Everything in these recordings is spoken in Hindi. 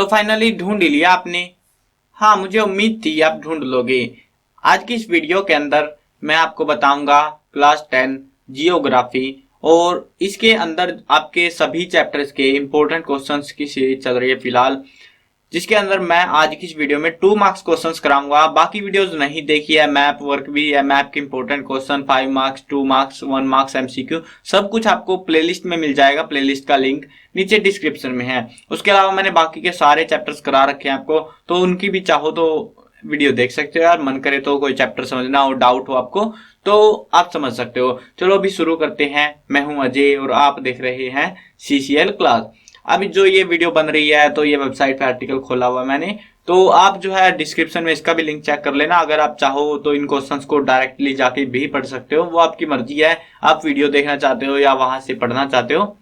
तो फाइनली ढूंढ ही लिया आपने। हाँ, मुझे उम्मीद थी आप ढूंढ लोगे। आज की इस वीडियो के अंदर मैं आपको बताऊंगा क्लास 10 जियोग्राफी, और इसके अंदर आपके सभी चैप्टर्स के इंपॉर्टेंट क्वेश्चंस की सीरीज चल रही है फिलहाल, जिसके अंदर मैं आज की इस वीडियो में 2 मार्क्स क्वेश्चंस कराऊंगा। बाकी वीडियोस नहीं देखी है, मैप वर्क भी है, मैप के important question 5 marks, 2 marks, 1 marks MCQ, सब कुछ आपको प्लेलिस्ट में मिल जाएगा। प्लेलिस्ट का लिंक नीचे डिस्क्रिप्शन में है। उसके अलावा मैंने बाकी के सारे चैप्टर्स करा रखे हैं आपको, तो उनकी भी चाहो तो वीडियो देख सकते हो यार। मन करे तो कोई चैप्टर समझना हो, डाउट हो आपको, तो आप समझ सकते हो। चलो अभी शुरू करते हैं। मैं हूं अजय और आप देख रहे हैं सीसीएल क्लास। अभी जो ये वीडियो बन रही है तो ये वेबसाइट पे आर्टिकल खोला हुआ मैंने, तो आप जो है डिस्क्रिप्शन में इसका भी लिंक चेक कर लेना। अगर आप चाहो तो इन क्वेश्चंस को डायरेक्टली जाके भी पढ़ सकते हो, वो आपकी मर्जी है। आप वीडियो देखना चाहते हो या वहां से पढ़ना चाहते हो।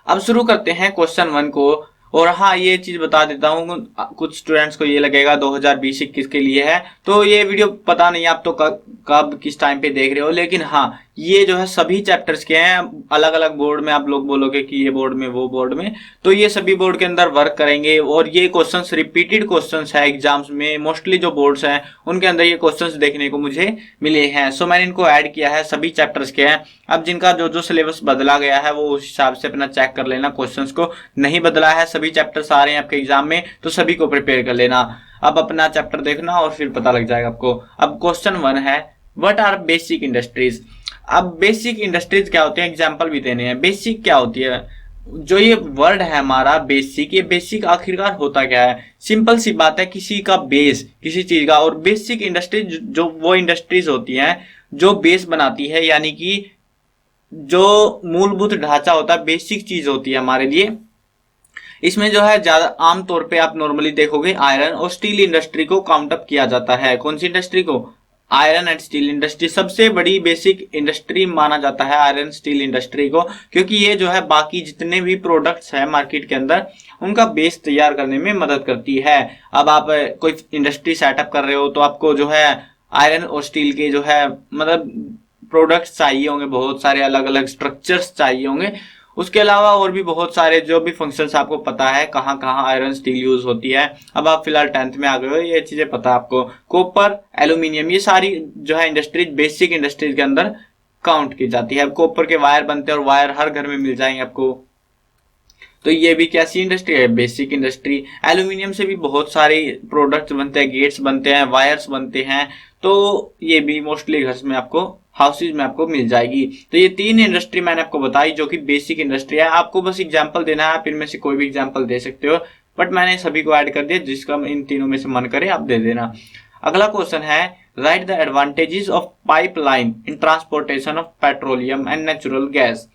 अब शुरू करते हैं क्वेश्चन 1 को। और हाँ, ये चीज बता देता हूँ, कुछ स्टूडेंट्स को ये लगेगा 2020-21 के लिए है, तो ये वीडियो पता नहीं आप तो कब किस टाइम पे देख रहे हो, लेकिन हाँ, ये जो है सभी चैप्टर्स के हैं। अलग अलग बोर्ड में आप लोग बोलोगे कि ये बोर्ड में वो बोर्ड में, तो ये सभी बोर्ड के अंदर वर्क करेंगे। और ये क्वेश्चंस रिपीटेड क्वेश्चंस है एग्जाम्स में, मोस्टली जो बोर्ड्स हैं उनके अंदर ये क्वेश्चंस देखने को मुझे मिले हैं। सो मैंने इनको ऐड किया है, सभी चैप्टर्स के हैं। अब जिनका जो जो सिलेबस बदला गया है वो उस हिसाब से अपना चेक कर लेना। क्वेश्चंस को नहीं बदला है, सभी चैप्टर्स आ रहे हैं आपके एग्जाम में, तो सभी को प्रिपेयर कर लेना। अब अपना चैप्टर देखना और फिर पता लग जाएगा आपको। अब क्वेश्चन 1 है, व्हाट आर बेसिक इंडस्ट्रीज। अब बेसिक इंडस्ट्रीज क्या होती है, एग्जाम्पल भी देने हैं। बेसिक क्या होती है, जो ये वर्ड है हमारा बेसिक, ये बेसिक आखिरकार होता क्या है। सिंपल सी बात है, किसी का बेस, किसी चीज का। और बेसिक इंडस्ट्रीज जो वो इंडस्ट्रीज होती हैं जो बेस बनाती है, यानी कि जो मूलभूत ढांचा होता है, बेसिक चीज होती है हमारे लिए। इसमें जो है ज्यादा आमतौर पे आप नॉर्मली देखोगे आयरन और स्टील इंडस्ट्री को काउंट अप किया जाता है। कौन सी इंडस्ट्री को? आयरन एंड स्टील इंडस्ट्री सबसे बड़ी बेसिक इंडस्ट्री माना जाता है आयरन स्टील इंडस्ट्री को, क्योंकि ये जो है बाकी जितने भी प्रोडक्ट्स है मार्केट के अंदर उनका बेस तैयार करने में मदद करती है। अब आप कोई इंडस्ट्री सेटअप कर रहे हो तो आपको जो है आयरन और स्टील के जो है मतलब प्रोडक्ट्स चाहिए होंगे, बहुत सारे अलग अलग स्ट्रक्चर्स चाहिए होंगे। उसके अलावा और भी बहुत सारे जो भी फंक्शंस आपको पता है कहाँ कहाँ आयरन स्टील यूज होती है। अब आप फिलहाल 10th में आ गए हो, ये चीजें पता है आपको। कॉपर, एल्यूमिनियम, ये सारी जो है इंडस्ट्रीज बेसिक इंडस्ट्रीज के अंदर काउंट की जाती है। अब कॉपर के वायर बनते हैं और वायर हर घर में मिल जाएंगे आपको, तो ये भी कैसी इंडस्ट्री है? Basic industry. एल्यूमिनियम से भी बहुत सारे प्रोडक्ट्स बनते हैं, गेट्स बनते हैं, वायर्स बनते हैं, तो ये भी मोस्टली घर में आपको, हाउसेज में आपको मिल जाएगी। तो ये 3 इंडस्ट्री मैंने आपको बताई जो कि बेसिक इंडस्ट्री है। आपको बस एग्जांपल देना है, आप इनमें से कोई भी एग्जांपल दे सकते हो, बट मैंने सभी को ऐड कर दिया, जिसका इन तीनों में से मन करे आप दे देना। अगला क्वेश्चन है, right the advantages of pipeline in transportation of petroleum and natural gas.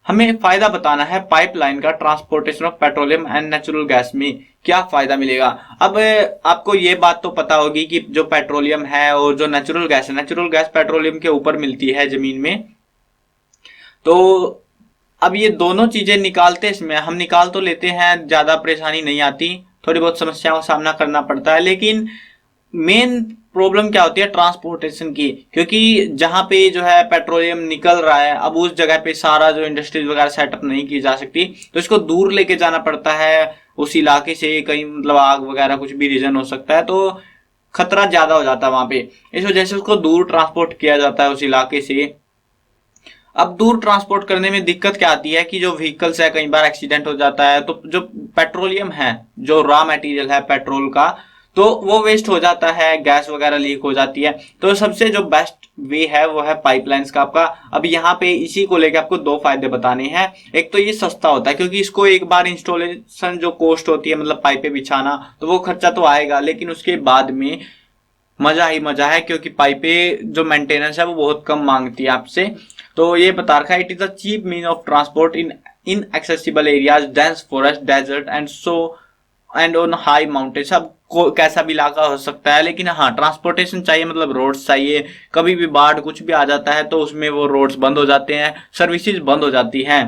हमें फायदा बताना है पाइपलाइन का transportation of petroleum and natural gas में क्या फायदा मिलेगा। अब आपको ये बात तो पता होगी कि जो पेट्रोलियम है और जो नेचुरल गैस है, नेचुरल गैस पेट्रोलियम के ऊपर मिलती है जमीन में। तो अब ये दोनों चीजें निकालते इसमें हम निकाल तो लेते हैं, ज्यादा परेशानी नहीं आती, थोड़ी बहुत समस्याओं का सामना करना पड़ता है, लेकिन मेन प्रॉब्लम क्या होती है ट्रांसपोर्टेशन की। क्योंकि जहां पे जो है पेट्रोलियम निकल रहा है, अब उस जगह पे सारा जो इंडस्ट्रीज वगैरह सेटअप नहीं की जा सकती, तो इसको दूर लेके जाना पड़ता है उस इलाके से। कहीं मतलब आग वगैरह कुछ भी रीजन हो सकता है, तो खतरा ज्यादा हो जाता है वहां पे। इस वजह से उसको दूर ट्रांसपोर्ट किया जाता है उस इलाके से। अब दूर ट्रांसपोर्ट करने में दिक्कत क्या आती है कि जो व्हीकल्स है कई बार एक्सीडेंट हो जाता है, तो जो पेट्रोलियम है, जो रॉ मटेरियल है पेट्रोल का, तो वो वेस्ट हो जाता है, गैस वगैरह लीक हो जाती है। तो सबसे जो बेस्ट वे है वो है पाइपलाइंस का आपका। अब यहाँ पे इसी को लेकर आपको 2 फायदे बताने हैं। एक तो ये सस्ता होता है, क्योंकि इसको एक बार इंस्टॉलेशन जो कॉस्ट होती है, मतलब पाइपें बिछाना, तो वो खर्चा तो आएगा, लेकिन उसके बाद में मजा ही मजा है, क्योंकि पाइपें जो मेंटेनेंस है वो बहुत कम मांगती है आपसे। तो ये बता रखा है, it is a cheap mean of transport in inaccessible areas, dense forest, desert and so and on high mountains. अब कैसा भी इलाका हो सकता है, लेकिन हाँ ट्रांसपोर्टेशन चाहिए, मतलब रोड्स चाहिए। कभी भी बाढ़ कुछ भी आ जाता है तो उसमें वो रोड्स बंद हो जाते हैं, सर्विसेज बंद हो जाती हैं।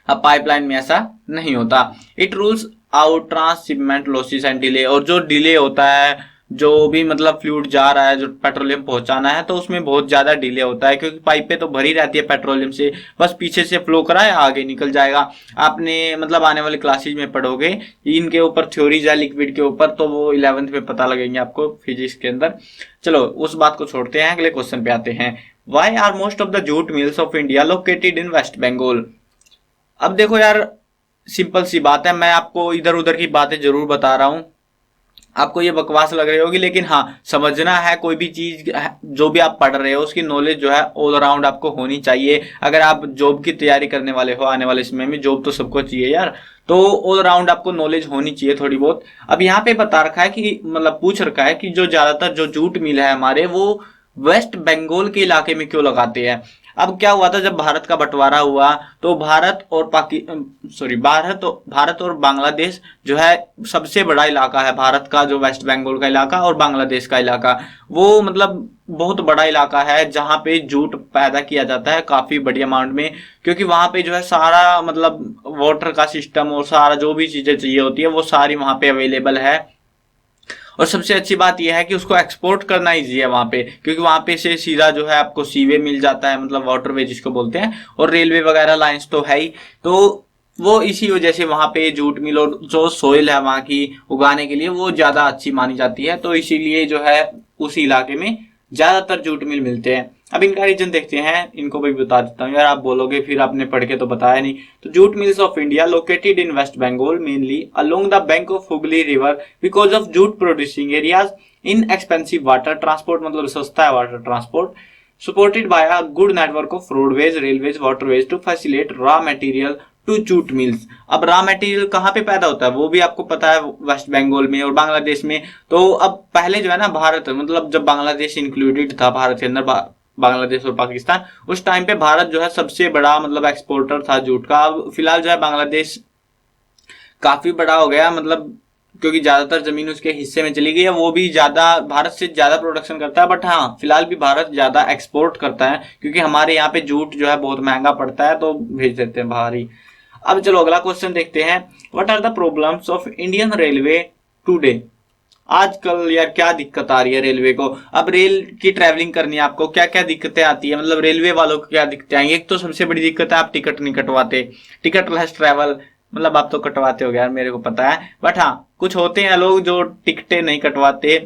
अब पाइपलाइन में ऐसा नहीं होता। It rules out transshipment losses and delay, और जो डिले होता है, जो भी मतलब फ्लूइड जा रहा है, जो पेट्रोलियम पहुंचाना है, तो उसमें बहुत ज्यादा डिले होता है, क्योंकि पाइपें तो भरी रहती है पेट्रोलियम से, बस पीछे से फ्लो करा है आगे निकल जाएगा। आपने मतलब आने वाले क्लासेज में पढ़ोगे इनके ऊपर थ्योरीज है लिक्विड के ऊपर, तो वो 11th में पता लगेंगे आपको फिजिक्स के अंदर। चलो उस बात को छोड़ते हैं, अगले क्वेश्चन पे आते हैं। Why are most of the jute mills of India located in West Bengal? अब देखो यार, सिंपल सी बात है, मैं आपको इधर उधर की बातें जरूर बता रहा हूं, आपको ये बकवास लग रही होगी, लेकिन हाँ समझना है, कोई भी चीज जो भी आप पढ़ रहे हो उसकी नॉलेज जो है ऑल अराउंड आपको होनी चाहिए। अगर आप जॉब की तैयारी करने वाले हो आने वाले समय में, जॉब तो सबको चाहिए यार, तो ऑल अराउंड आपको नॉलेज होनी चाहिए थोड़ी बहुत। अब यहाँ पे बता रखा है कि मतलब पूछ रखा है कि जो ज्यादातर जो जूट मिल है हमारे, वो वेस्ट बंगाल के इलाके में क्यों लगाते हैं। अब क्या हुआ था, जब भारत का बंटवारा हुआ तो भारत और बांग्लादेश जो है सबसे बड़ा इलाका है भारत का, जो वेस्ट बंगाल का इलाका और बांग्लादेश का इलाका, वो मतलब बहुत बड़ा इलाका है जहां पे जूट पैदा किया जाता है काफी बड़ी अमाउंट में, क्योंकि वहां पे जो है सारा मतलब वाटर का सिस्टम और सारा जो भी चीजें चाहिए होती है वो सारी वहां पे अवेलेबल है। और सबसे अच्छी बात यह है कि उसको एक्सपोर्ट करना इजी है वहां पे, क्योंकि वहां पे से सीधा जो है आपको सीवे मिल जाता है, मतलब वाटरवे जिसको बोलते हैं, और रेलवे वगैरह लाइंस तो है ही। तो वो इसी वजह से वहां पे जूट मिल और जो सोइल है वहां की उगाने के लिए वो ज्यादा अच्छी मानी जाती है, तो इसीलिए जो है उस इलाके में ज्यादातर जूट मिल मिलते हैं। अब इनका रीजन देखते हैं, इनको भी बता देता हूँ यार, आप बोलोगे फिर आपने पढ़ के तो बताया नहीं। तो jute mills of India located in West Bengal mainly along the bank of Hooghly river because of jute producing areas in expensive water transport, मतलब सस्ता है water transport, supported by a good network of roadways, railways, waterways to facilitate raw material to jute mills. अब रॉ मटेरियल कहाँ पे पैदा होता है वो भी आपको पता है, वेस्ट बंगाल में और बांग्लादेश में। तो अब पहले जो है ना भारत, मतलब जब बांग्लादेश इंक्लूडेड था भारत के अंदर, बांग्लादेश और पाकिस्तान, उस टाइम पे भारत जो है सबसे बड़ा मतलब एक्सपोर्टर था जूट का। अब फिलहाल जो है बांग्लादेश काफी बड़ा हो गया, मतलब क्योंकि ज्यादातर जमीन उसके हिस्से में चली गई है, वो भी ज्यादा भारत से ज्यादा प्रोडक्शन करता है। बट हाँ फिलहाल भी भारत ज्यादा एक्सपोर्ट करता है, क्योंकि हमारे यहाँ पे जूट जो है बहुत महंगा पड़ता है, तो भेज देते हैं बाहर ही। अब चलो अगला क्वेश्चन देखते हैं। What are the problems of Indian railway today? आजकल यार क्या दिक्कत आ रही है रेलवे को? अब रेल की ट्रैवलिंग करनी है आपको, क्या क्या दिक्कतें आती है, मतलब रेलवे वालों को क्या दिक्कतें आएंगी? एक तो सबसे बड़ी दिक्कत है आप टिकट नहीं कटवाते, टिकट लेस ट्रैवल, मतलब आप तो कटवाते हो यार, मेरे को पता है, बट हाँ कुछ होते हैं लोग जो टिकटें नहीं कटवाते।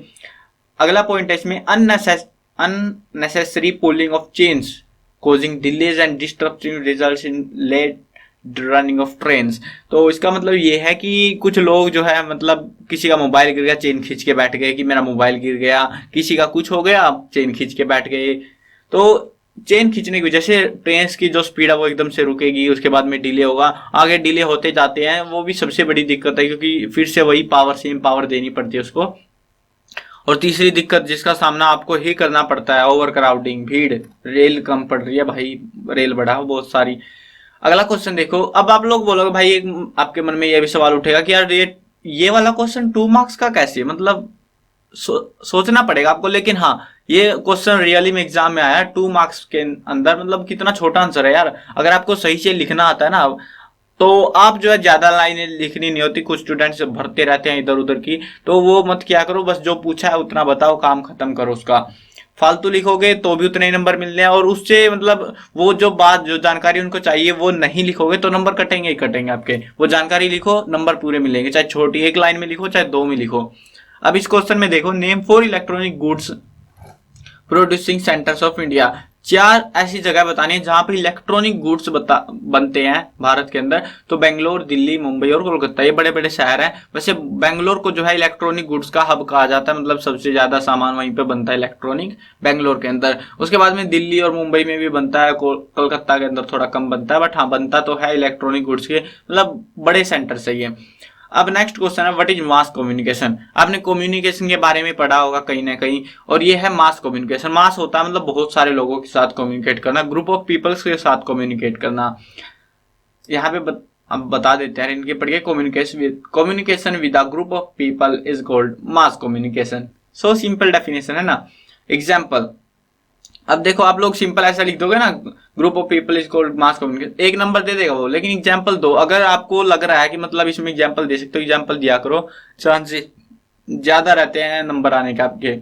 अगला पॉइंट है इसमें unnecessary pulling of chains causing delays and disrupting results in late running of trains. तो इसका मतलब ये है कि कुछ लोग जो है मतलब किसी का मोबाइल गिर गया, चेन खींच के बैठ गए कि मेरा मोबाइल गिर गया, किसी का कुछ हो गया चेन खींच के बैठ गए। तो चेन खींचने की वजह से ट्रेन की जो स्पीड है वो एकदम से रुकेगी, उसके बाद में डिले होगा, आगे डिले होते जाते हैं, वो भी सबसे बड़ी दिक्कत है, क्योंकि फिर से वही पावर सेम पावर देनी पड़ती है उसको। और तीसरी दिक्कत जिसका सामना आपको ही करना पड़ता है, ओवर क्राउडिंग, भीड़, रेल कम पड़ रही है भाई, रेल बढ़ाओ बहुत सारी। अगला क्वेश्चन देखो। अब आप लोग बोलोगे भाई, एक आपके मन में यह भी सवाल उठेगा कि यार ये वाला क्वेश्चन 2 मार्क्स का कैसे, मतलब सोचना पड़ेगा आपको, लेकिन हाँ ये क्वेश्चन रियली में एग्जाम में आया 2 मार्क्स के अंदर, मतलब कितना छोटा आंसर है यार। अगर आपको सही से लिखना आता है ना, तो आप जो है ज्यादा लाइनें लिखनी नहीं होती, कुछ स्टूडेंट्स भरते रहते हैं इधर उधर की, तो वो मत क्या करो, बस जो पूछा है उतना बताओ, काम खत्म करो उसका। फालतू लिखोगे तो भी उतने ही नंबर मिलने हैं, और उससे मतलब वो जो बात जो जानकारी उनको चाहिए वो नहीं लिखोगे तो नंबर कटेंगे ही कटेंगे आपके। वो जानकारी लिखो, नंबर पूरे मिलेंगे, चाहे छोटी एक लाइन में लिखो चाहे 2 में लिखो। अब इस क्वेश्चन में देखो, name 4 electronic goods producing centres of India. 4 ऐसी जगह बतानी है जहां पे इलेक्ट्रॉनिक गुड्स बनते हैं भारत के अंदर। तो बेंगलोर, दिल्ली, मुंबई और कोलकाता, ये बड़े बड़े शहर हैं। वैसे बेंगलोर को जो है इलेक्ट्रॉनिक गुड्स का हब कहा जाता है, मतलब सबसे ज्यादा सामान वहीं पे बनता है इलेक्ट्रॉनिक, बेंगलोर के अंदर। उसके बाद में दिल्ली और मुंबई में भी बनता है, कोलकाता के अंदर थोड़ा कम बनता है, बट हाँ बनता तो है इलेक्ट्रॉनिक गुड्स के, मतलब बड़े सेंटर से ये। अब नेक्स्ट क्वेश्चन है, व्हाट इज मास कम्युनिकेशन? आपने कम्युनिकेशन के बारे में पढ़ा होगा कहीं ना कहीं, और ये है मास कम्युनिकेशन। मास होता है मतलब बहुत सारे लोगों के साथ कम्युनिकेट करना, ग्रुप ऑफ पीपल्स के साथ कम्युनिकेट करना। यहाँ पे अब बता देते हैं इनके पढ़िए। Communication with a group of people is called mass communication. So simple definition है ना। एग्जाम्पल, अब देखो आप लोग सिंपल ऐसा लिख दोगे ना, group of people is called mass communication, एक नंबर दे देगा वो, लेकिन एग्जांपल दो। अगर आपको लग रहा है कि मतलब इसमें एग्जांपल दे सकते हो, एग्जांपल दिया करो, चांसेस ज्यादा रहते हैं नंबर आने के आपके।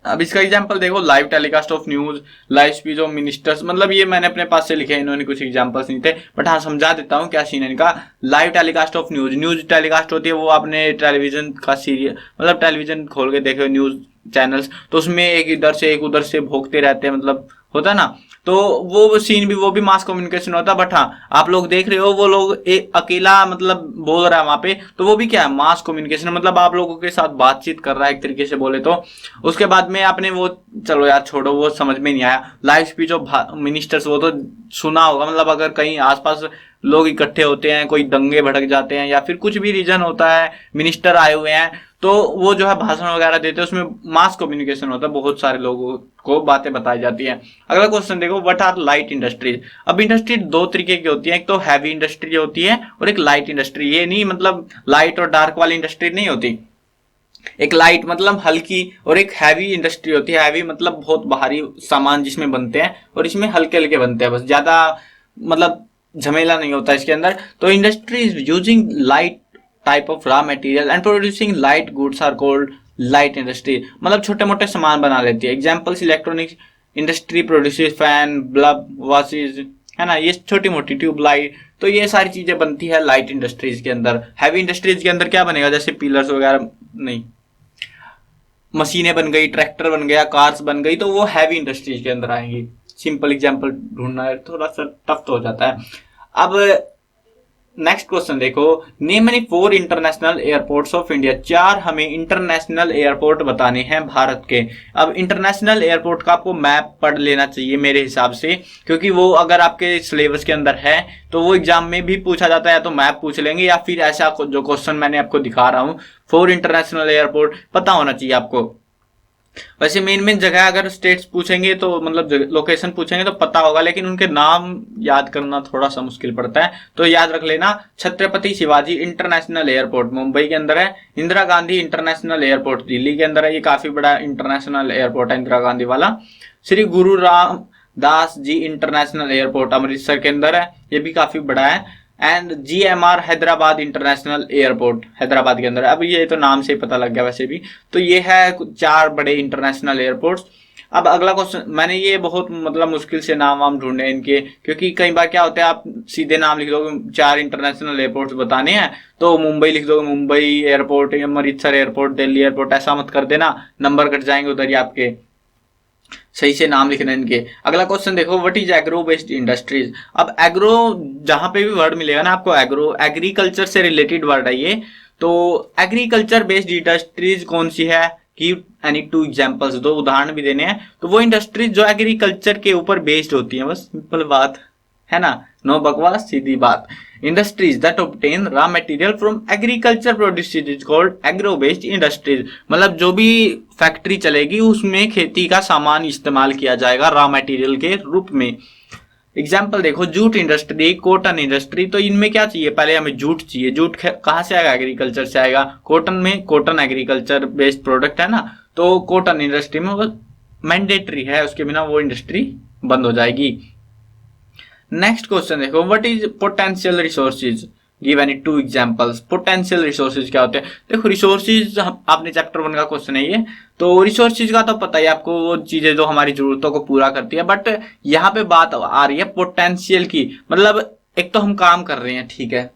अब इसका एग्जांपल देखो, live telecast of news, live speech of ministers, मतलब ये मैंने अपने पास से लिखे हैं, इन्होंने कुछ एग्जांपल्स नहीं थे, बट हाँ समझा देता हूँ क्या सीन है इनका। Live telecast of news, news telecast होती है वो आपने टेलीविजन का सीरियल, मतलब टेलीविजन खोल के देखे न्यूज चैनल्स, तो उसमें एक इधर से एक उधर से भोगते रहते हैं, मतलब होता है ना, तो वो सीन भी, वो भी मास कम्युनिकेशन होता है। बट हाँ आप लोग देख रहे हो वो लोग एक अकेला मतलब बोल रहा है वहां पे, तो वो भी क्या है, मास कम्युनिकेशन, मतलब आप लोगों के साथ बातचीत कर रहा है एक तरीके से बोले तो। उसके बाद में आपने वो, चलो यार छोड़ो, वो समझ में नहीं आया। लाइव स्पीच ऑफ मिनिस्टर्स, वो तो सुना होगा, मतलब अगर कहीं आसपास लोग इकट्ठे होते हैं, कोई दंगे भड़क जाते हैं या फिर कुछ भी रीजन होता है, मिनिस्टर आए हुए हैं, तो वो जो है भाषण वगैरह देते हैं, उसमें मास कम्युनिकेशन होता है, बहुत सारे लोगों को बातें बताई जाती हैं। अगला क्वेश्चन देखो, व्हाट आर लाइट इंडस्ट्रीज। अब इंडस्ट्री दो तरीके की होती है, एक तो हैवी इंडस्ट्री होती है और एक लाइट इंडस्ट्री। ये नहीं मतलब लाइट और डार्क वाली इंडस्ट्री नहीं होती, एक लाइट मतलब हल्की और एक हैवी इंडस्ट्री होती है। हैवी मतलब बहुत भारी सामान जिसमें बनते हैं, और इसमें हल्के हल्के बनते हैं, बस ज्यादा मतलब झमेला नहीं होता इसके अंदर। तो industry is using light type of raw material and producing light goods are called light industry, मतलब छोटे मोटे सामान बना लेती है। Examples, electronics industry produces fan, bulb, watches, है ना, ये छोटी मोटी ट्यूब लाइट, तो ये सारी चीजें बनती है लाइट इंडस्ट्रीज के अंदर। हैवी इंडस्ट्रीज के अंदर क्या बनेगा, जैसे पिलर्स वगैरह नहीं, मशीनें बन गई, ट्रैक्टर बन गया, कार्स बन गई, तो वो हैवी इंडस्ट्रीज के अंदर आएंगी। सिंपल एग्जांपल ढूंढना है थोड़ा सा टफ तो हो जाता है। अब नेक्स्ट क्वेश्चन देखो, name any 4 international airports of India. 4 हमें इंटरनेशनल एयरपोर्ट बताने हैं भारत के। अब इंटरनेशनल एयरपोर्ट का आपको मैप पढ़ लेना चाहिए मेरे हिसाब से, क्योंकि वो अगर आपके सिलेबस के अंदर है तो वो एग्जाम में भी पूछा जाता है, या तो मैप पूछ लेंगे या फिर ऐसा जो क्वेश्चन मैंने आपको दिखा रहा हूं, 4 इंटरनेशनल एयरपोर्ट पता होना चाहिए आपको। वैसे मेन मेन जगह अगर स्टेट्स पूछेंगे तो मतलब लोकेशन पूछेंगे तो पता होगा, लेकिन उनके नाम याद करना थोड़ा सा मुश्किल पड़ता है, तो याद रख लेना। छत्रपति शिवाजी इंटरनेशनल एयरपोर्ट मुंबई के अंदर है, इंदिरा गांधी इंटरनेशनल एयरपोर्ट दिल्ली के अंदर है, ये काफी बड़ा इंटरनेशनल एयरपोर्ट है इंदिरा गांधी वाला। श्री गुरु रामदास जी इंटरनेशनल एयरपोर्ट अमृतसर के अंदर है, ये भी काफी बड़ा है। And GMR Hyderabad international airport Hyderabad के अंदर। अब ये तो नाम से ही पता लग गया वैसे भी, तो ये है 4 बड़े इंटरनेशनल एयरपोर्ट्स। अब अगला क्वेश्चन, मैंने ये बहुत मतलब मुश्किल से नाम वाम ढूंढे इनके, क्योंकि कई बार क्या होता है आप सीधे नाम लिख दोगे, 4 इंटरनेशनल एयरपोर्ट्स बताने हैं तो मुंबई लिख दोगे, Mumbai airport, Amritsar airport, Delhi airport, ऐसा मत कर देना, नंबर कट जाएंगे उधर ही आपके। सही से नाम लिखना इनके। अगला क्वेश्चन देखो, what is agro based industries. अब एग्रो जहां पे भी वर्ड मिलेगा ना आपको, एग्रो एग्रीकल्चर से रिलेटेड वर्ड है ये, तो एग्रीकल्चर बेस्ड इंडस्ट्रीज कौन सी है, गिव एनी 2 एग्जांपल्स, 2 उदाहरण भी देने हैं। तो वो इंडस्ट्रीज जो एग्रीकल्चर के ऊपर बेस्ड होती है, बस सिंपल बात है ना, नो बकवास, सीधी बात। Industries that obtain raw material from agriculture produces is called agro based industries, मतलब जो भी फैक्ट्री चलेगी उसमें खेती का सामान इस्तेमाल किया जाएगा रॉ मटेरियल के रूप में। एग्जाम्पल देखो, जूट इंडस्ट्री, कॉटन इंडस्ट्री, तो इनमें क्या चाहिए, पहले हमें जूट चाहिए, जूट कहां से आएगा, एग्रीकल्चर से आएगा। कॉटन में, कॉटन एग्रीकल्चर बेस्ड प्रोडक्ट है ना, तो कॉटन इंडस्ट्री में वो मैंडेटरी है, उसके बिना वो इंडस्ट्री बंद हो जाएगी। नेक्स्ट क्वेश्चन देखो, what is potential resources, give any 2 examples. Potential resources क्या होते हैं, देखो रिसोर्सेज आपने चैप्टर 1 का क्वेश्चन है ये, तो रिसोर्सेज का तो पता ही आपको, वो चीजें जो हमारी जरूरतों को पूरा करती है, बट यहाँ पे बात आ रही है पोटेंशियल की, मतलब एक तो हम काम कर रहे हैं, ठीक है,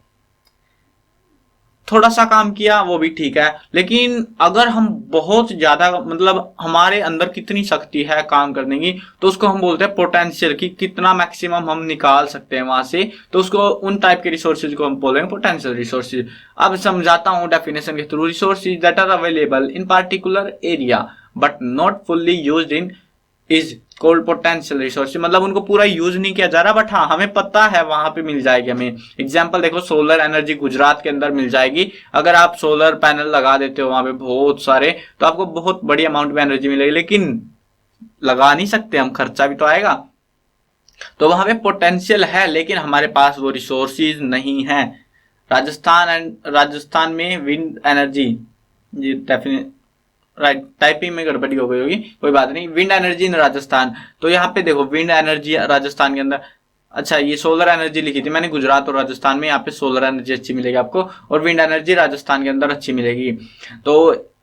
थोड़ा सा काम किया वो भी ठीक है, लेकिन अगर हम बहुत ज्यादा मतलब हमारे अंदर कितनी शक्ति है काम करने की, तो उसको हम बोलते हैं पोटेंशियल, की कितना मैक्सिमम हम निकाल सकते हैं वहां से, तो उसको उन टाइप के रिसोर्सेज को हम बोलेंगे पोटेंशियल रिसोर्सेज। अब समझाता हूं डेफिनेशन के थ्रू, resources that are available in particular area but not fully used in is called potential resource, मतलब उनको पूरा यूज नहीं किया जा रहा, बट हाँ हमें पता है वहां पे मिल जाएगी हमें। एग्जांपल देखो, सोलर एनर्जी गुजरात के अंदर मिल जाएगी, अगर आप सोलर पैनल लगा देते हो वहां पे बहुत सारे, तो आपको बहुत बड़ी अमाउंट में एनर्जी मिलेगी, लेकिन लगा नहीं सकते हम, खर्चा भी तो आएगा, तो वहां पे पोटेंशियल है लेकिन हमारे पास वो रिसोर्सेज नहीं है। राजस्थान में विंड एनर्जी, ये डेफिनेट राइट, टाइपिंग में गड़बड़ी हो गई होगी, कोई बात नहीं। विंड एनर्जी इन राजस्थान, तो यहाँ पे देखो विंड एनर्जी राजस्थान के अंदर, अच्छा ये सोलर एनर्जी लिखी थी मैंने गुजरात और राजस्थान में, यहाँ पे सोलर एनर्जी अच्छी मिलेगी आपको और विंड एनर्जी राजस्थान के अंदर अच्छी मिलेगी। तो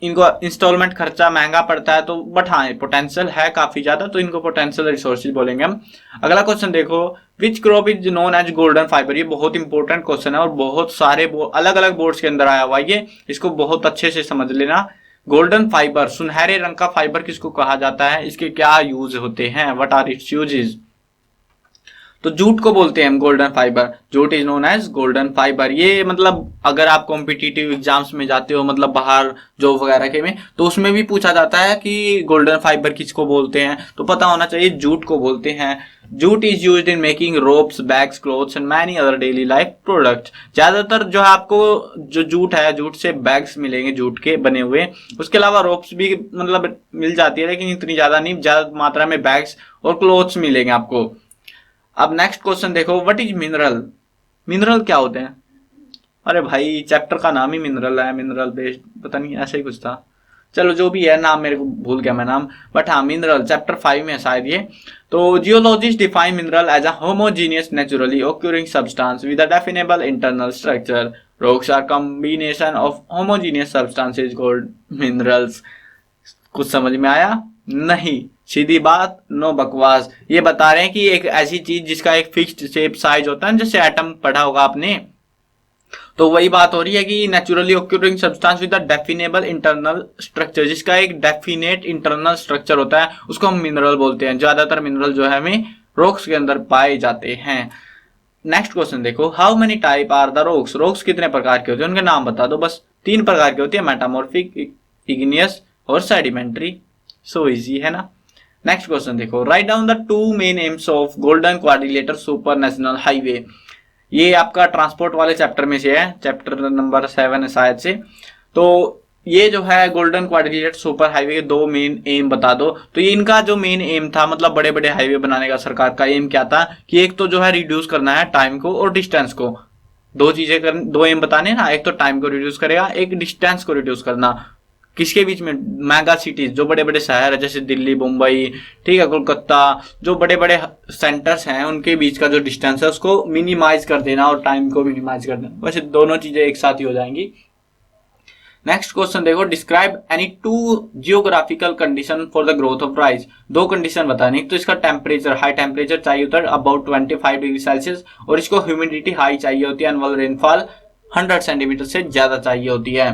इनको इंस्टॉलमेंट खर्चा महंगा पड़ता है, तो बट हाँ पोटेंशियल है काफी ज्यादा, तो इनको पोटेंशियल रिसोर्सेज बोलेंगे हम। अगला क्वेश्चन देखो, which crop is known as golden fibre. ये बहुत इंपॉर्टेंट क्वेश्चन है और बहुत सारे अलग अलग बोर्ड्स के अंदर आया हुआ है ये, इसको बहुत अच्छे से समझ लेना। गोल्डन फाइबर, सुनहरे रंग का फाइबर किसको कहा जाता है, इसके क्या यूज होते हैं, व्हाट आर इट्स यूजेस। तो जूट को बोलते हैं हम golden fibre, jute is known as golden fibre. ये मतलब अगर आप कॉम्पिटिटिव एग्जाम्स में जाते हो, मतलब बाहर जॉब वगैरह के में, तो उसमें भी पूछा जाता है कि गोल्डन फाइबर किसको बोलते हैं, तो पता होना चाहिए जूट को बोलते हैं। Jute is used in making ropes, bags, clothes and many other daily life products. ज्यादातर जो है आपको जो जूट है, जूट से बैग्स मिलेंगे जूट के बने हुए, उसके अलावा रोप्स भी मतलब मिल जाती है, लेकिन इतनी ज्यादा नहीं, ज्यादा मात्रा में बैग्स और क्लोथ्स मिलेंगे आपको। अब नेक्स्ट क्वेश्चन देखो, व्हाट इज मिनरल। मिनरल क्या होते हैं, अरे भाई चैप्टर का नाम ही मिनरल है, मिनरल बेस्ड पता नहीं ऐसा ही कुछ था, चलो जो भी है नाम मेरे को भूल गया मैं नाम, बट हाँ मिनरल चैप्टर 5 में है शायद ये। तो geologist define mineral as a homogeneous naturally occurring substance with a definable internal structure. Rocks are combination of homogeneous substances called minerals. कुछ समझ में आया, नहीं सीधी बात, नो बकवास। ये बता रहे हैं कि एक ऐसी चीज जिसका एक फिक्स्ड शेप साइज होता है, जैसे एटम पढ़ा होगा आपने, तो वही बात हो रही है कि naturally occurring substance with a definable internal structure, जिसका एक डेफिनेट इंटरनल स्ट्रक्चर होता है उसको हम मिनरल बोलते हैं। ज्यादातर मिनरल जो है हमें रॉक्स के अंदर पाए जाते हैं। नेक्स्ट क्वेश्चन देखो, how many type are the rocks. Rocks कितने प्रकार के होते हैं, उनके नाम बता दो। बस 3 प्रकार के होते हैं, मेटामॉर्फिक, इग्नियस और सेडिमेंट्री। सो इजी है ना। नेक्स्ट क्वेश्चन देखो, write down the 2 main aims of golden quadrilateral super national highway. ये आपका ट्रांसपोर्ट वाले चैप्टर में से है, चैप्टर नंबर 7 है शायद से। तो ये जो है गोल्डन क्वाड्रिलेटर सुपर हाईवे के 2 मेन एम बता दो। तो ये इनका जो मेन एम था, मतलब बड़े बड़े हाईवे बनाने का सरकार का एम क्या था कि एक तो जो है रिड्यूस करना है टाइम को और डिस्टेंस को। 2 चीजें कर, 2 एम बताने ना, एक तो टाइम को रिड्यूस करेगा, एक डिस्टेंस को रिड्यूस करना। किसके बीच में, मेगा सिटीज, जो बड़े बड़े शहर है जैसे दिल्ली, मुंबई, ठीक है, कोलकाता, जो बड़े बड़े सेंटर्स हैं उनके बीच का जो डिस्टेंस है उसको मिनिमाइज कर देना और टाइम को मिनिमाइज कर देना। वैसे दोनों चीजें एक साथ ही हो जाएंगी। नेक्स्ट क्वेश्चन देखो, describe any 2 geographical condition for the growth of rice. 2 condition बतानी, तो इसका टेम्परेचर, हाई टेम्परेचर चाहिए होता है अबाउट 25 डिग्री सेल्सियस, और इसको ह्यूमिडिटी हाई चाहिए होती है, एनुअल रेनफॉल 100 सेंटीमीटर से ज्यादा चाहिए होती है।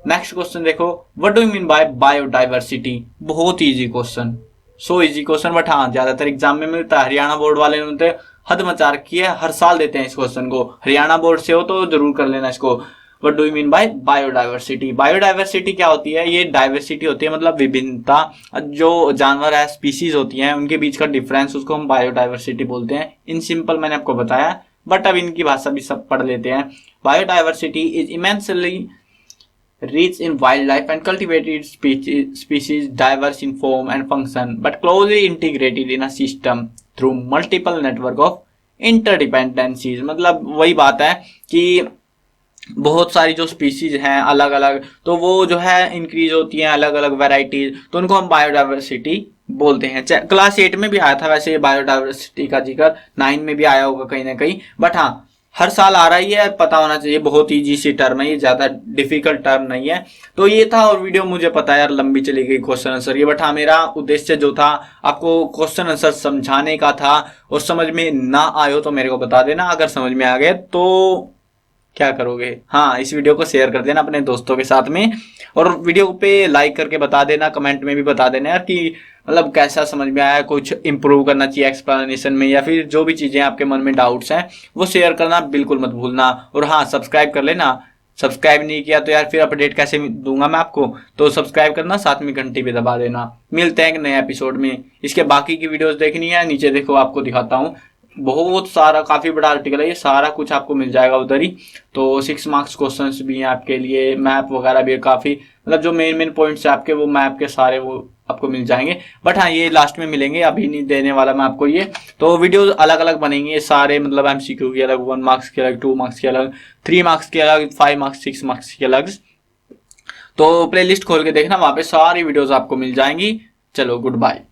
नेक्स्ट क्वेश्चन देखो, what do you mean by biodiversity. बहुत easy question, so easy question, but हाँ ज्यादातर एग्जाम में मिलता है। हरियाणा बोर्ड वाले ने हद मचा रखी है, हर साल देते हैं इस क्वेश्चन को। हरियाणा बोर्ड से हो तो जरूर कर लेना इसको। What do you mean by biodiversity. Biodiversity क्या होती है, ये डाइवर्सिटी होती है मतलब विभिन्नता, जो जानवर है, स्पीसीज होती हैं, उनके बीच का डिफरेंस, उसको हम बायोडाइवर्सिटी बोलते हैं। इन सिंपल मैंने आपको बताया, बट अब इनकी भाषा भी सब पढ़ लेते हैं। Biodiversity is immensely rich in wildlife and cultivated species diverse in form and function but closely integrated in a system through multiple network of interdependencies। मतलब वही बात है कि बहुत सारी जो स्पीसीज हैं अलग अलग, तो वो जो है इंक्रीज होती हैं अलग अलग वेराइटीज, तो उनको हम बायोडाइवर्सिटी बोलते हैं। क्लास 8 में भी आया था वैसे बायोडाइवर्सिटी का जिक्र, 9 में भी आया होगा कहीं ना कहीं, बट हाँ हर साल आ रही है, पता होना चाहिए। बहुत इजी सी टर्म है ये, ज्यादा डिफिकल्ट टर्म नहीं है। तो ये था, और वीडियो मुझे पता है यार लंबी चली गई क्वेश्चन आंसर ये, बट हाँ मेरा उद्देश्य जो था आपको क्वेश्चन आंसर समझाने का था, और समझ में ना आयो तो मेरे को बता देना। अगर समझ में आ गए तो क्या करोगे, हाँ इस वीडियो को शेयर कर देना अपने दोस्तों के साथ में, और वीडियो पे लाइक करके बता देना, कमेंट में भी बता देना यार कि मतलब कैसा समझ में आया, कुछ इंप्रूव करना चाहिए एक्सप्लेनेशन में, या फिर जो भी चीजें आपके मन में डाउट्स हैं वो शेयर करना बिल्कुल मत भूलना। और हाँ सब्सक्राइब कर लेना, सब्सक्राइब नहीं किया तो यार फिर अपडेट कैसे दूंगा मैं आपको, तो सब्सक्राइब करना, साथ में घंटी पे दबा देना। मिलते हैं एक नए एपिसोड में। इसके बाकी की वीडियोस देखनी है, नीचे देखो आपको दिखाता हूँ, बहुत सारा काफी बड़ा आर्टिकल है ये, सारा कुछ आपको मिल जाएगा उधर ही। तो 6 मार्क्स क्वेश्चंस भी हैं आपके लिए, मैप वगैरह भी काफी, मतलब जो मेन पॉइंट्स है आपके, वो मैप के सारे वो आपको मिल जाएंगे। बट हाँ ये लास्ट में मिलेंगे, अभी नहीं देने वाला मैं आपको ये। तो वीडियो अलग अलग बनेंगे ये सारे, मतलब एमसीक्यू की अलग, 1 मार्क्स की अलग, 2 मार्क्स की अलग, 3 मार्क्स की अलग, 5 मार्क्स 6 मार्क्स की अलग। तो प्लेलिस्ट खोल के देखना, वहां पे सारी वीडियोस आपको मिल जाएंगी। चलो गुड बाय।